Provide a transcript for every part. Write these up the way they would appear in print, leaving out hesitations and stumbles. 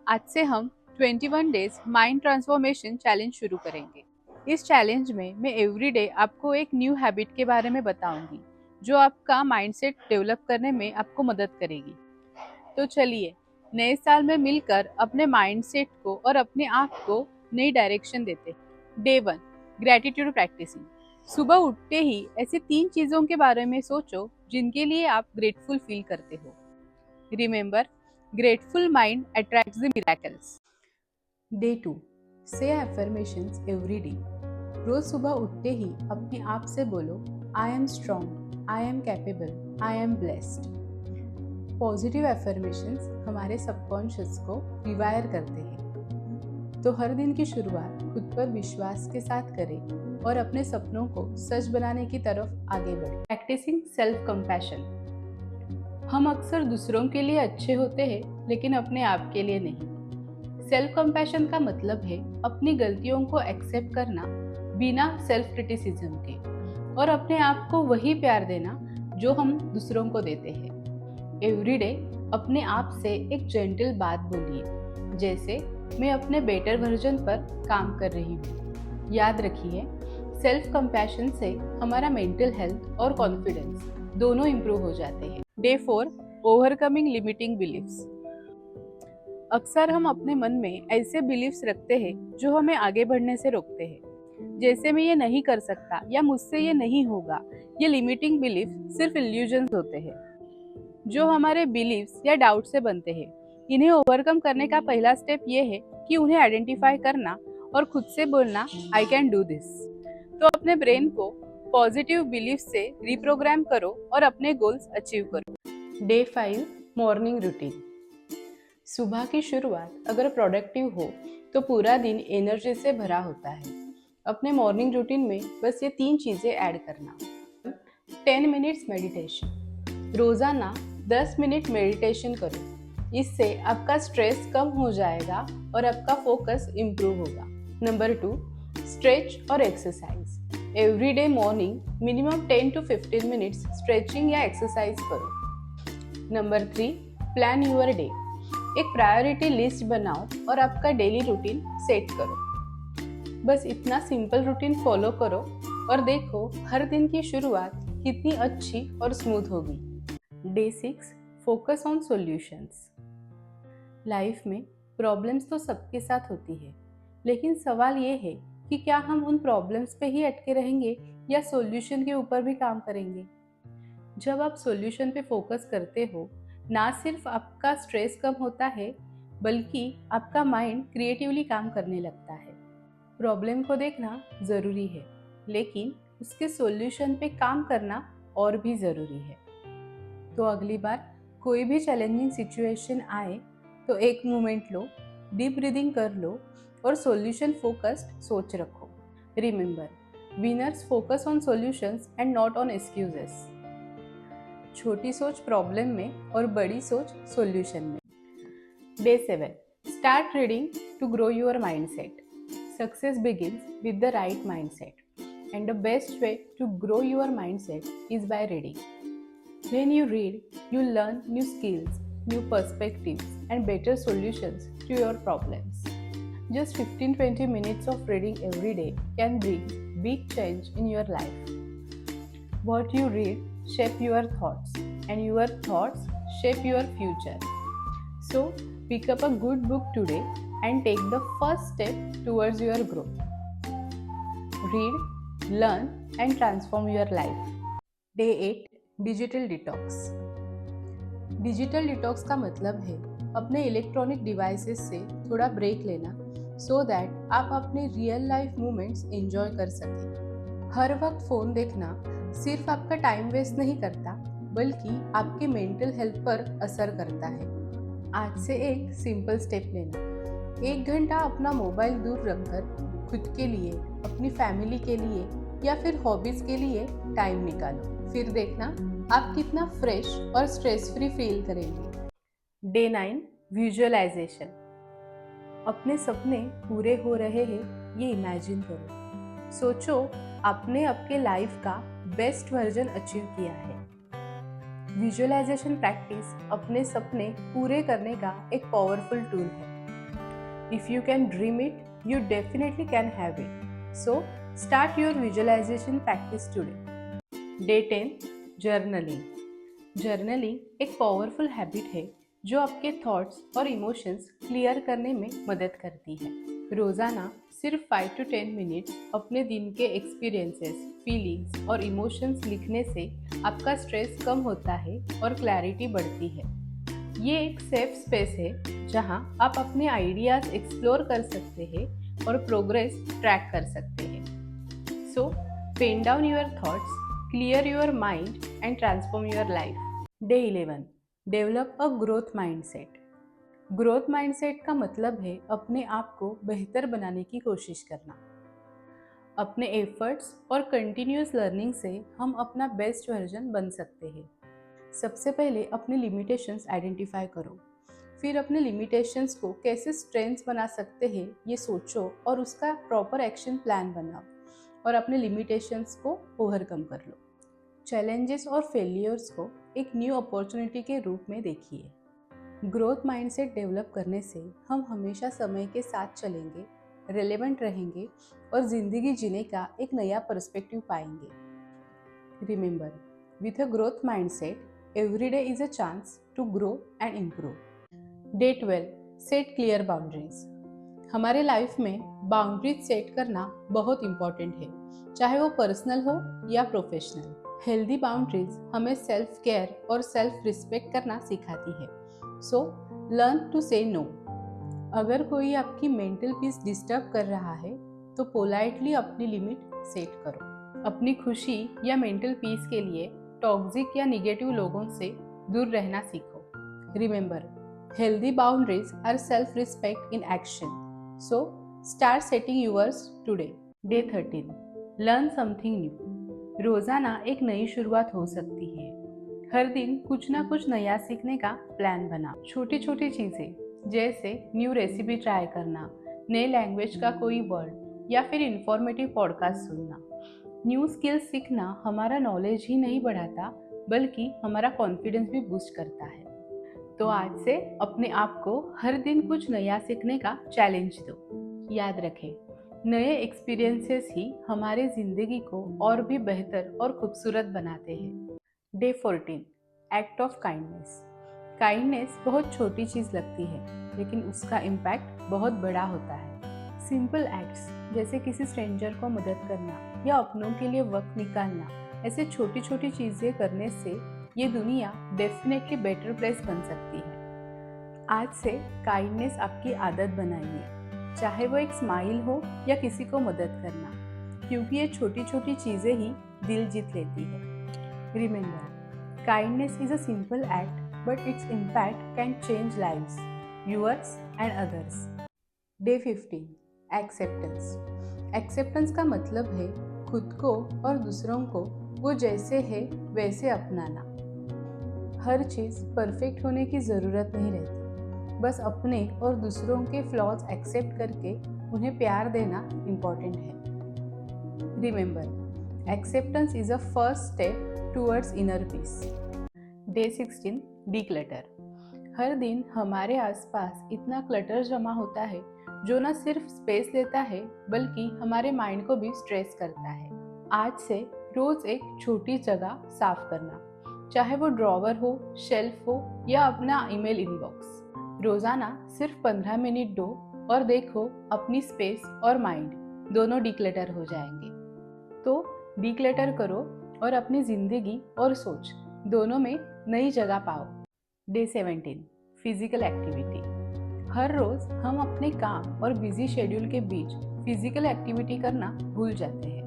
आज से हम 21 डेज माइंड ट्रांसफॉर्मेशन चैलेंज शुरू करेंगे। इस चैलेंज में मैं एवरीडे आपको एक न्यू हैबिट के बारे में बताऊंगी जो आपका माइंडसेट डेवलप करने में आपको मदद करेगी। तो चलिए नए साल में मिलकर अपने माइंडसेट को और अपने आप को नई डायरेक्शन देते हैं। Day 1, gratitude practicing. सुबह उठते ही ऐसी 3 चीज़ों के बारे में सोचो जिनके लिए आप ग्रेटफुल फील करते हो। Remember, grateful mind attracts the miracles. Day 2, से एफर्मेशंस एवरी डे। रोज सुबह उठते ही अपने आप से बोलो, I am strong, I am capable, I am blessed. Positive affirmations हमारे सबकॉन्शियस को रिवायर करते हैं। तो हर दिन की शुरुआत खुद पर विश्वास के साथ करें और अपने सपनों को सच बनाने की तरफ आगे बढ़ें। Practicing self compassion. हम अक्सर दूसरों के लिए अच्छे होते हैं लेकिन अपने आप के लिए नहीं। सेल्फ कंपैशन का मतलब है अपनी गलतियों को एक्सेप्ट करना बिना सेल्फ क्रिटिसिज्म के और अपने आप को वही प्यार देना जो हम दूसरों को देते हैं। एवरीडे अपने आप से एक जेंटल बात बोलिए, जैसे मैं अपने बेटर वर्जन पर काम कर रही हूँ। याद रखिए, सेल्फ कंपैशन से हमारा मेंटल हेल्थ और कॉन्फिडेंस दोनों इम्प्रूव हो जाते हैं। Day 4, overcoming limiting beliefs. अक्सर हम अपने मन में ऐसे बिलीफ्स रखते हैं जो हमें आगे बढ़ने से रोकते हैं, जैसे मैं ये नहीं कर सकता या मुझसे ये नहीं होगा। ये लिमिटिंग बिलीफ सिर्फ इल्यूजन्स होते हैं जो हमारे बिलीफ्स या डाउट से बनते हैं। इन्हें ओवरकम करने का पहला स्टेप ये है कि उन्हें आइडेंटिफाई करना और खुद से बोलना, आई कैन डू दिस। तो अपने ब्रेन को पॉजिटिव बिलीफ से रिप्रोग्राम करो और अपने गोल्स अचीव करो। Day 5, morning routine. सुबह की शुरुआत अगर प्रोडक्टिव हो तो पूरा दिन एनर्जी से भरा होता है। अपने मॉर्निंग रूटीन में बस ये 3 चीज़ें ऐड करना। 10 मिनट्स मेडिटेशन। रोज़ाना 10 मिनट मेडिटेशन करो। इससे आपका स्ट्रेस कम हो जाएगा और आपका फोकस इम्प्रूव होगा। नंबर 2, स्ट्रेच और exercise. Every day morning minimum 10 to 15 minutes stretching या एक्सरसाइज करो। Number 3, plan your day. एक प्रायोरिटी लिस्ट बनाओ और आपका डेली रूटीन सेट करो। बस इतना सिंपल रूटीन फॉलो करो और देखो हर दिन की शुरुआत कितनी अच्छी और स्मूथ होगी। Day 6, focus on solutions. Life में प्रॉब्लम्स तो सबके साथ होती है, लेकिन सवाल ये है कि क्या हम उन प्रॉब्लम्स पे ही अटके रहेंगे या सॉल्यूशन के ऊपर भी काम करेंगे। जब आप सॉल्यूशन पे फोकस करते हो, ना सिर्फ आपका स्ट्रेस कम होता है बल्कि आपका माइंड क्रिएटिवली काम करने लगता है। प्रॉब्लम को देखना ज़रूरी है, लेकिन उसके सॉल्यूशन पे काम करना और भी ज़रूरी है। तो अगली बार कोई भी चैलेंजिंग सिचुएशन आए तो एक मोमेंट लो, डीप ब्रीदिंग कर लो और सॉल्यूशन फोकस्ड सोच रखो। Remember, winners focus on solutions and not on excuses. छोटी सोच प्रॉब्लम में और बड़ी सोच सॉल्यूशन में। Day 7, start reading to grow your mindset. Success begins with the right mindset and the best way to grow your mindset is by reading. When you read, you learn new skills, new perspectives, and better solutions to your problems. Just 15-20 minutes of reading every day can bring big change in your life. What you read shape your thoughts, and your thoughts shape your future. So, pick up a good book today and take the first step towards your growth. Read, learn, and transform your life. Day 8, digital detox. Digital detox का मतलब है अपने electronic devices से थोड़ा break लेना so that आप अपने real life moments enjoy कर सकें। हर वक्त फ़ोन देखना सिर्फ आपका टाइम वेस्ट नहीं करता बल्कि आपके मेंटल हेल्थ पर असर करता है। आज से एक सिंपल स्टेप लेना। 1 घंटा अपना मोबाइल दूर रखकर खुद के लिए, अपनी फैमिली के लिए या फिर हॉबीज़ के लिए टाइम निकालो। फिर देखना आप कितना फ्रेश और स्ट्रेस फ्री फील करेंगे। Day 9, visualization. अपने सपने पूरे हो रहे हैं ये इमेजिन करो। सोचो आपने आपके लाइफ का बेस्ट वर्जन अचीव किया है। विजुअलाइजेशन प्रैक्टिस अपने सपने पूरे करने का एक पावरफुल टूल है। If you can dream it, you definitely can have it. So, start your visualization practice today. Day 10 journaling. Journaling एक पावरफुल हैबिट है जो आपके थॉट्स और इमोशंस क्लियर करने में मदद करती है. रोज़ाना सिर्फ 5 to 10 मिनट्स अपने दिन के एक्सपीरियंसेस, फीलिंग्स और इमोशंस लिखने से आपका स्ट्रेस कम होता है और क्लैरिटी बढ़ती है. ये एक सेफ स्पेस है जहां आप अपने आइडियाज़ एक्सप्लोर कर सकते हैं और प्रोग्रेस ट्रैक कर सकते हैं. So pen down your thoughts, clear your mind and transform your life. Day 11 develop a growth mindset. Growth mindset का मतलब है अपने आप को बेहतर बनाने की कोशिश करना. अपने एफर्ट्स और कंटिन्यूस लर्निंग से हम अपना बेस्ट वर्जन बन सकते हैं. सबसे पहले अपने लिमिटेशंस आइडेंटिफाई करो. फिर अपने लिमिटेशंस को कैसे स्ट्रेंथ्स बना सकते हैं ये सोचो और उसका प्रॉपर एक्शन प्लान बनाओ और अपने लिमिटेशंस को ओवरकम कर लो. चैलेंजेस और फेलियर्स को एक न्यू अपॉर्चुनिटी के रूप में देखिए. ग्रोथ माइंडसेट डेवलप करने से हम हमेशा समय के साथ चलेंगे, रेलेवेंट रहेंगे और ज़िंदगी जीने का एक नया पर्सपेक्टिव पाएंगे. Remember, with a growth mindset every day is a chance to grow and improve. Day 12 set clear boundaries. हमारे लाइफ में बाउंड्रीज सेट करना बहुत इम्पॉर्टेंट है, चाहे वो पर्सनल हो या प्रोफेशनल. हेल्दी बाउंड्रीज हमें सेल्फ केयर और सेल्फ रिस्पेक्ट करना सिखाती है. So learn to say no. अगर कोई आपकी मेंटल पीस डिस्टर्ब कर रहा है तो पोलाइटली अपनी लिमिट सेट करो. अपनी खुशी या मेंटल पीस के लिए टॉक्सिक या निगेटिव लोगों से दूर रहना सीखो. Remember, healthy boundaries are self-respect in action. So, start setting yours today. Day 13 Learn something new. रोज़ाना एक नई शुरुआत हो सकती है. हर दिन कुछ ना कुछ नया सीखने का प्लान बनाओ. छोटी छोटी चीज़ें जैसे न्यू रेसिपी ट्राई करना, नए लैंग्वेज का कोई वर्ड या फिर इंफॉर्मेटिव पॉडकास्ट सुनना. न्यू स्किल्स सीखना हमारा नॉलेज ही नहीं बढ़ाता बल्कि हमारा कॉन्फिडेंस भी बूस्ट करता है. तो आज से अपने आप को हर दिन कुछ नया सीखने का चैलेंज दो. याद रखें, नए एक्सपीरियंसेस ही हमारे ज़िंदगी को और भी बेहतर और खूबसूरत बनाते हैं. Day 14 act of kindness. Kindness बहुत छोटी चीज़ लगती है लेकिन उसका इम्पैक्ट बहुत बड़ा होता है. सिंपल एक्ट्स जैसे किसी स्ट्रेंजर को मदद करना या अपनों के लिए वक्त निकालना, ऐसे छोटी छोटी चीज़ें करने से ये दुनिया डेफिनेटली बेटर प्लेस बन सकती है. आज से काइंडनेस आपकी आदत बनाइए, चाहे वो एक स्माइल हो या किसी को मदद करना, क्योंकि ये छोटी छोटी चीज़ें ही दिल जीत लेती है. Remember, kindness is a simple act but its impact can change lives, yours and others. Day 15 acceptance. Acceptance का मतलब है खुद को और दूसरों को वो जैसे है वैसे अपनाना. हर चीज़ परफेक्ट होने की ज़रूरत नहीं रहती, बस अपने और दूसरों के फ्लॉज एक्सेप्ट करके उन्हें प्यार देना इम्पॉर्टेंट है. Remember, acceptance is a first step towards inner peace. Day 16 declutter. हर दिन हमारे आसपास इतना क्लटर जमा होता है जो न सिर्फ स्पेस लेता है बल्कि हमारे माइंड को भी स्ट्रेस करता है. आज से रोज़ एक छोटी जगह साफ करना, चाहे वो ड्रॉवर हो, शेल्फ हो या अपना ईमेल इनबॉक्स. रोज़ाना सिर्फ 15 मिनट दो और देखो अपनी स्पेस और माइंड दोनों डिक्लटर हो जाएंगे. तो डिक्लटर करो और अपनी ज़िंदगी और सोच दोनों में नई जगह पाओ. Day 17 physical activity. हर रोज़ हम अपने काम और बिजी शेड्यूल के बीच फिजिकल एक्टिविटी करना भूल जाते हैं.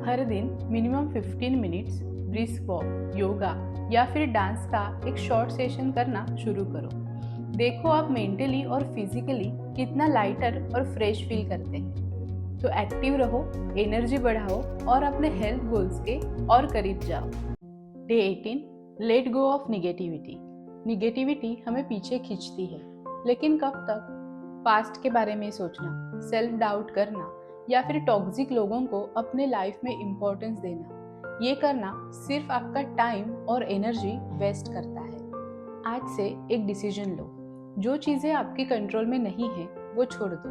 हर दिन minimum 15 minutes brisk walk, yoga या फिर डांस का एक शॉर्ट सेशन करना शुरू करो. देखो आप मेंटली और फिजिकली कितना लाइटर और फ्रेश फील करते हैं. तो एक्टिव रहो, एनर्जी बढ़ाओ और अपने हेल्थ गोल्स के और करीब जाओ. Day 18 let go of negativity. Negativity हमें पीछे खींचती है, लेकिन कब तक? पास्ट के बारे में सोचना, सेल्फ डाउट करना या फिर टॉक्सिक लोगों को अपने लाइफ में इम्पोर्टेंस देना, ये करना सिर्फ आपका टाइम और एनर्जी वेस्ट करता है. आज से एक डिसीजन लो. जो चीज़ें आपके कंट्रोल में नहीं है वो छोड़ दो।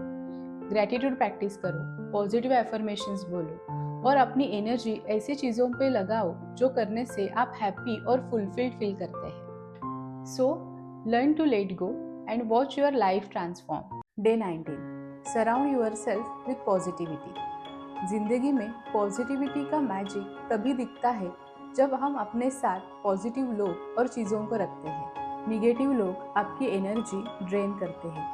ग्रैटिट्यूड प्रैक्टिस करो, पॉजिटिव एफर्मेशंस बोलो और अपनी एनर्जी ऐसी चीज़ों पे लगाओ जो करने से आप हैप्पी और फुलफिल्ड फील करते हैं। So learn to let go and watch your life transform. Day 19, surround yourself with positivity. जिंदगी में पॉजिटिविटी का मैजिक तभी दिखता है जब हम अपने साथ पॉजिटिव लोग और चीज़ों को रखते हैं। निगेटिव लोग आपकी एनर्जी ड्रेन करते हैं।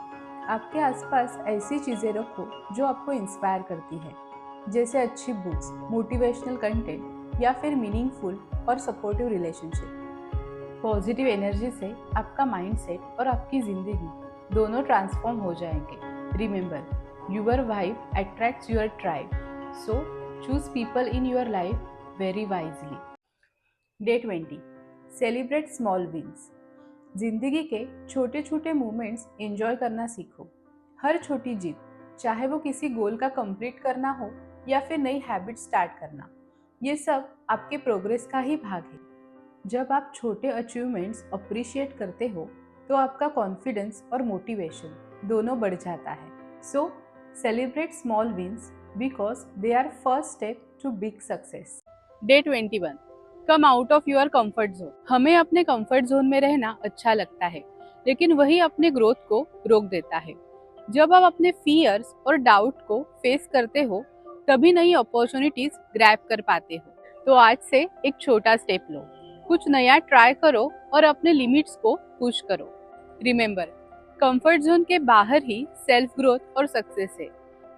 आपके आसपास ऐसी चीज़ें रखो जो आपको इंस्पायर करती है, जैसे अच्छी बुक्स, मोटिवेशनल कंटेंट या फिर मीनिंगफुल और सपोर्टिव रिलेशनशिप। पॉजिटिव एनर्जी से आपका माइंडसेट और आपकी ज़िंदगी दोनों ट्रांसफॉर्म हो जाएंगे। Remember, your vibe attracts your tribe, so choose people in your life very wisely. Day 20, celebrate small wins. जिंदगी के छोटे छोटे मोमेंट्स एंजॉय करना सीखो। हर छोटी जीत, चाहे वो किसी गोल का कंप्लीट करना हो या फिर नई हैबिट स्टार्ट करना, ये सब आपके प्रोग्रेस का ही भाग है। जब आप छोटे अचीवमेंट्स अप्रिशिएट करते हो तो आपका कॉन्फिडेंस और मोटिवेशन दोनों बढ़ जाता है। So celebrate small wins because they are first step to big success. Day 21, come out of your comfort zone. हमें अपने कंफर्ट जोन में रहना अच्छा लगता है, लेकिन वही अपने ग्रोथ को रोक देता है। जब आप अपने फियर्स और डाउट को फेस करते हो तभी नई अपॉर्चुनिटीज ग्रैब कर पाते हो। तो आज से एक छोटा स्टेप लो, कुछ नया ट्राई करो और अपने लिमिट्स को पुश करो। रिमेंबर, कंफर्ट जोन के बाहर ही सेल्फ ग्रोथ और सक्सेस है।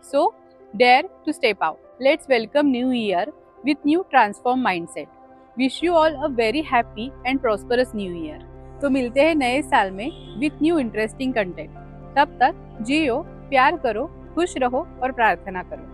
So dare to step out. Let's welcome new year with new transform mindset. Wish you all a very happy and prosperous new year. तो मिलते हैं नए साल में विथ न्यू इंटरेस्टिंग कंटेंट। तब तक जियो, प्यार करो, खुश रहो और प्रार्थना करो।